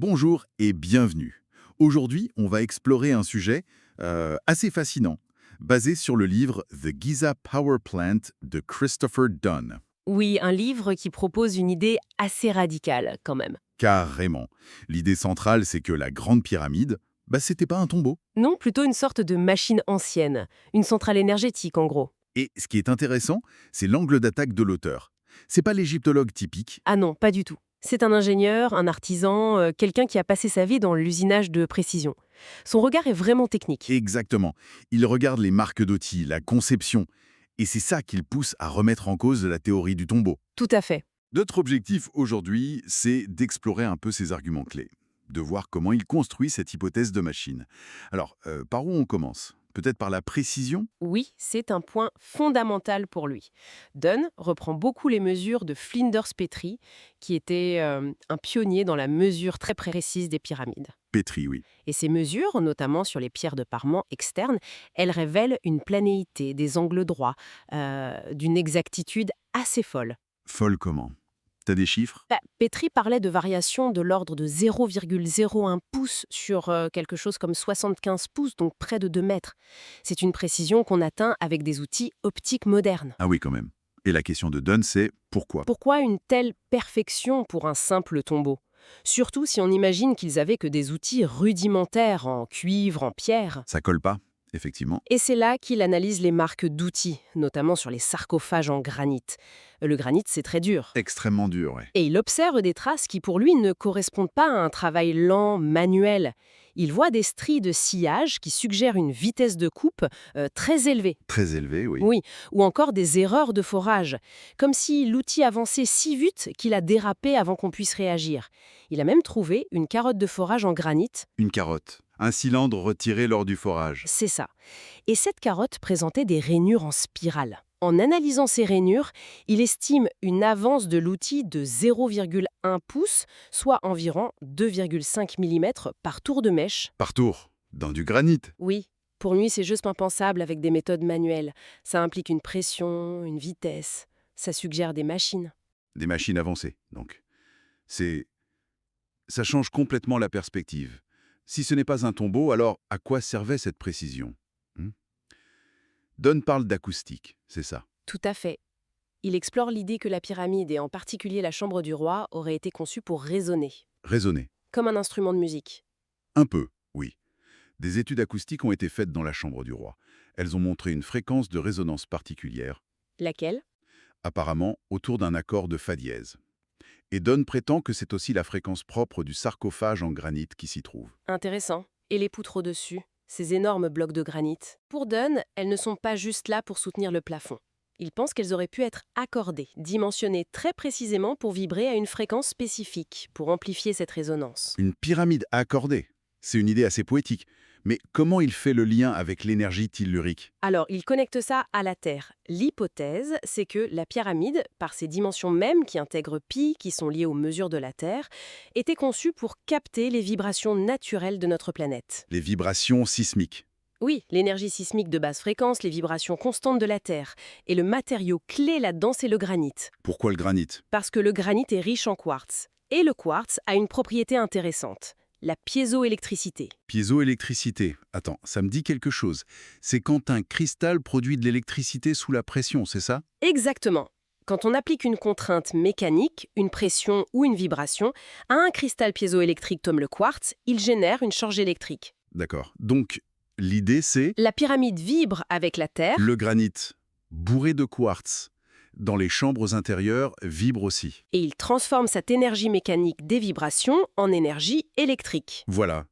Bonjour et bienvenue. Aujourd'hui, on va explorer un sujet assez fascinant, basé sur le livre The Giza Power Plant de Christopher Dunn. Oui, un livre qui propose une idée assez radicale, quand même. Carrément. L'idée centrale, c'est que la Grande Pyramide, c'était pas un tombeau. Non, plutôt une sorte de machine ancienne, une centrale énergétique en gros. Et ce qui est intéressant, c'est l'angle d'attaque de l'auteur. C'est pas l'égyptologue typique. Ah non, pas du tout. C'est un ingénieur, un artisan, quelqu'un qui a passé sa vie dans l'usinage de précision. Son regard est vraiment technique. Exactement. Il regarde les marques d'outils, la conception. Et c'est ça qui le pousse à remettre en cause la théorie du tombeau. Tout à fait. Notre objectif aujourd'hui, c'est d'explorer un peu ces arguments clés, de voir comment il construit cette hypothèse de machine. Alors, par où on commence? Peut-être par la précision? Oui, c'est un point fondamental pour lui. Dunn reprend beaucoup les mesures de Flinders Petrie, qui était un pionnier dans la mesure très précise des pyramides. Pétri, oui. Et ces mesures, notamment sur les pierres de parement externes, elles révèlent une planéité, des angles droits, d'une exactitude assez folle. Folle comment? T'as des chiffres? Petrie parlait de variations de l'ordre de 0,01 pouces sur quelque chose comme 75 pouces, donc près de 2 mètres. C'est une précision qu'on atteint avec des outils optiques modernes. Ah oui, quand même. Et la question de Dunn, c'est pourquoi? Pourquoi une telle perfection pour un simple tombeau? Surtout si on imagine qu'ils avaient que des outils rudimentaires en cuivre, en pierre. Ça colle pas, effectivement. Et c'est là qu'il analyse les marques d'outils, notamment sur les sarcophages en granit. Le granit, c'est très dur. Extrêmement dur, ouais. Et il observe des traces qui, pour lui, ne correspondent pas à un travail lent, manuel. Il voit des stries de sciage qui suggèrent une vitesse de coupe très élevée. Très élevé, oui. Oui, ou encore des erreurs de forage, comme si l'outil avançait si vite qu'il a dérapé avant qu'on puisse réagir. Il a même trouvé une carotte de forage en granit. Une carotte. Un cylindre retiré lors du forage. C'est ça. Et cette carotte présentait des rainures en spirale. En analysant ces rainures, il estime une avance de l'outil de 0,1 pouce, soit environ 2,5 mm par tour de mèche. Par tour. Dans du granit. Oui, pour lui, c'est juste impensable avec des méthodes manuelles. Ça implique une pression, une vitesse. Ça suggère des machines. Des machines avancées, donc. C'est... Ça change complètement la perspective. Si ce n'est pas un tombeau, alors à quoi servait cette précision? Hmm. Dunn parle d'acoustique, c'est ça. Tout à fait. Il explore l'idée que la pyramide, et en particulier la chambre du roi, aurait été conçue pour résonner, Raisonner. comme un instrument de musique. Un peu, oui. Des études acoustiques ont été faites dans la chambre du roi. Elles ont montré une fréquence de résonance particulière, Laquelle? apparemment autour d'un accord de fa dièse. Et Dunn prétend que c'est aussi la fréquence propre du sarcophage en granit qui s'y trouve. Intéressant. Et les poutres au-dessus, ces énormes blocs de granit. Pour Dunn, elles ne sont pas juste là pour soutenir le plafond. Il pense qu'elles auraient pu être accordées, dimensionnées très précisément pour vibrer à une fréquence spécifique, pour amplifier cette résonance. Une pyramide accordée. C'est une idée assez poétique. Mais comment il fait le lien avec l'énergie tellurique? Alors, il connecte ça à la Terre. L'hypothèse, c'est que la pyramide, par ses dimensions mêmes qui intègrent pi, qui sont liées aux mesures de la Terre, était conçue pour capter les vibrations naturelles de notre planète. Les vibrations sismiques. Oui, l'énergie sismique de basse fréquence, les vibrations constantes de la Terre. Et le matériau clé là-dedans, c'est le granit. Pourquoi le granit? Parce que le granit est riche en quartz. Et le quartz a une propriété intéressante, la piézoélectricité. Piézoélectricité. Attends, ça me dit quelque chose. C'est quand un cristal produit de l'électricité sous la pression, c'est ça? Exactement. Quand on applique une contrainte mécanique, une pression ou une vibration, à un cristal piézoélectrique comme le quartz, il génère une charge électrique. D'accord. Donc, l'idée c'est La pyramide vibre avec la Terre. le granit, bourré de quartz, dans les chambres intérieures, vibre aussi. Et il transforme cette énergie mécanique des vibrations en énergie électrique. Voilà.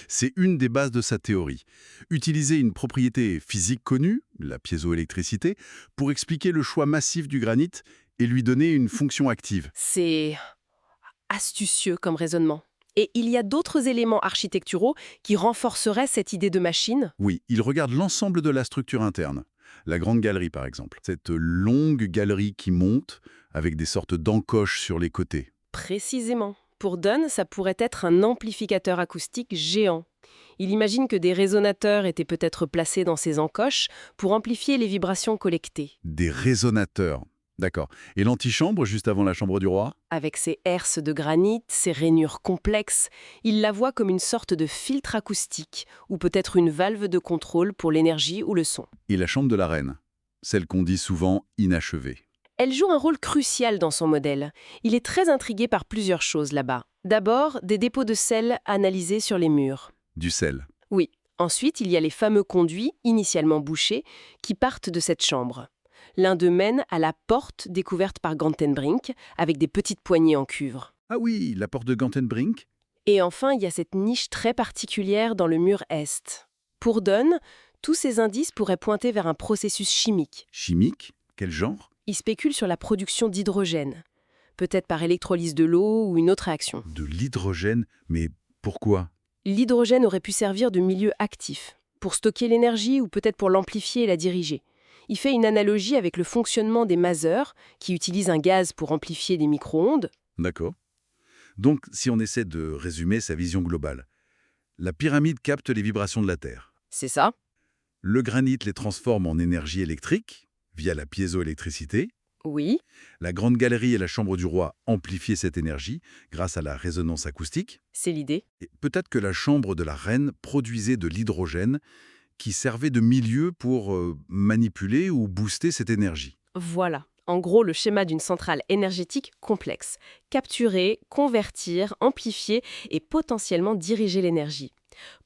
C'est une des bases de sa théorie. Utiliser une propriété physique connue, la piézoélectricité, pour expliquer le choix massif du granit et lui donner une fonction active. C'est astucieux comme raisonnement. Et il y a d'autres éléments architecturaux qui renforceraient cette idée de machine. Oui, il regarde l'ensemble de la structure interne. La grande galerie, par exemple. Cette longue galerie qui monte, avec des sortes d'encoches sur les côtés. Précisément. Pour Dunn, ça pourrait être un amplificateur acoustique géant. Il imagine que des résonateurs étaient peut-être placés dans ces encoches pour amplifier les vibrations collectées. Des résonateurs. D'accord. Et l'antichambre, juste avant la chambre du roi? Avec ses herses de granit, ses rainures complexes, il la voit comme une sorte de filtre acoustique, ou peut-être une valve de contrôle pour l'énergie ou le son. Et la chambre de la reine? Celle qu'on dit souvent inachevée. Elle joue un rôle crucial dans son modèle. Il est très intrigué par plusieurs choses là-bas. D'abord, des dépôts de sel analysés sur les murs. Du sel. Oui. Ensuite, il y a les fameux conduits, initialement bouchés, qui partent de cette chambre. L'un d'eux mène à la porte découverte par Gantenbrink, avec des petites poignées en cuivre. Ah oui, la porte de Gantenbrink? Et enfin, il y a cette niche très particulière dans le mur est. Pour Dunn, tous ces indices pourraient pointer vers un processus chimique. Chimique? Quel genre? Il spécule sur la production d'hydrogène, peut-être par électrolyse de l'eau ou une autre réaction. De l'hydrogène? Mais pourquoi? L'hydrogène aurait pu servir de milieu actif, pour stocker l'énergie ou peut-être pour l'amplifier et la diriger. Il fait une analogie avec le fonctionnement des masers, qui utilisent un gaz pour amplifier des micro-ondes. D'accord. Donc, si on essaie de résumer sa vision globale, la pyramide capte les vibrations de la Terre. C'est ça? Le granit les transforme en énergie électrique, via la piézoélectricité. Oui, La grande galerie et la chambre du roi amplifient cette énergie grâce à la résonance acoustique. c'est l'idée. Et peut-être que la chambre de la reine produisait de l'hydrogène qui servait de milieu pour manipuler ou booster cette énergie. Voilà, en gros le schéma d'une centrale énergétique complexe. Capturer, convertir, amplifier et potentiellement diriger l'énergie.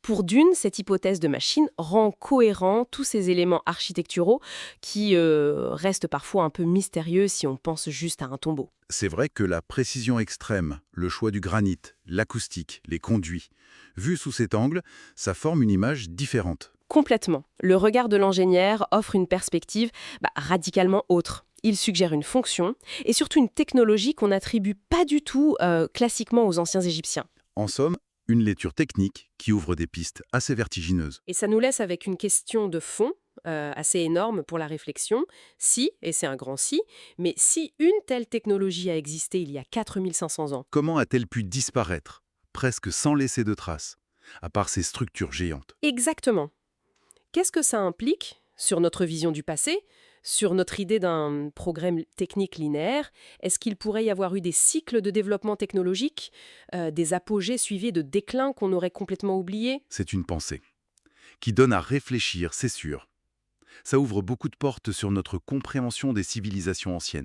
Pour Dune, cette hypothèse de machine rend cohérent tous ces éléments architecturaux qui restent parfois un peu mystérieux si on pense juste à un tombeau. C'est vrai que la précision extrême, le choix du granit, l'acoustique, les conduits, vu sous cet angle, ça forme une image différente. Complètement. Le regard de l'ingénieur offre une perspective radicalement autre. Il suggère une fonction et surtout une technologie qu'on n'attribue pas du tout classiquement aux anciens Égyptiens. En somme, une lecture technique qui ouvre des pistes assez vertigineuses. Et ça nous laisse avec une question de fond assez énorme pour la réflexion. Si, et c'est un grand si, mais si une telle technologie a existé il y a 4500 ans, Comment a-t-elle pu disparaître, presque sans laisser de traces, à part ces structures géantes? exactement, qu'est-ce que ça implique sur notre vision du passé, sur notre idée d'un progrès technique linéaire? Est-ce qu'il pourrait y avoir eu des cycles de développement technologique, des apogées suivis de déclins qu'on aurait complètement oubliés? C'est une pensée qui donne à réfléchir, c'est sûr. Ça ouvre beaucoup de portes sur notre compréhension des civilisations anciennes.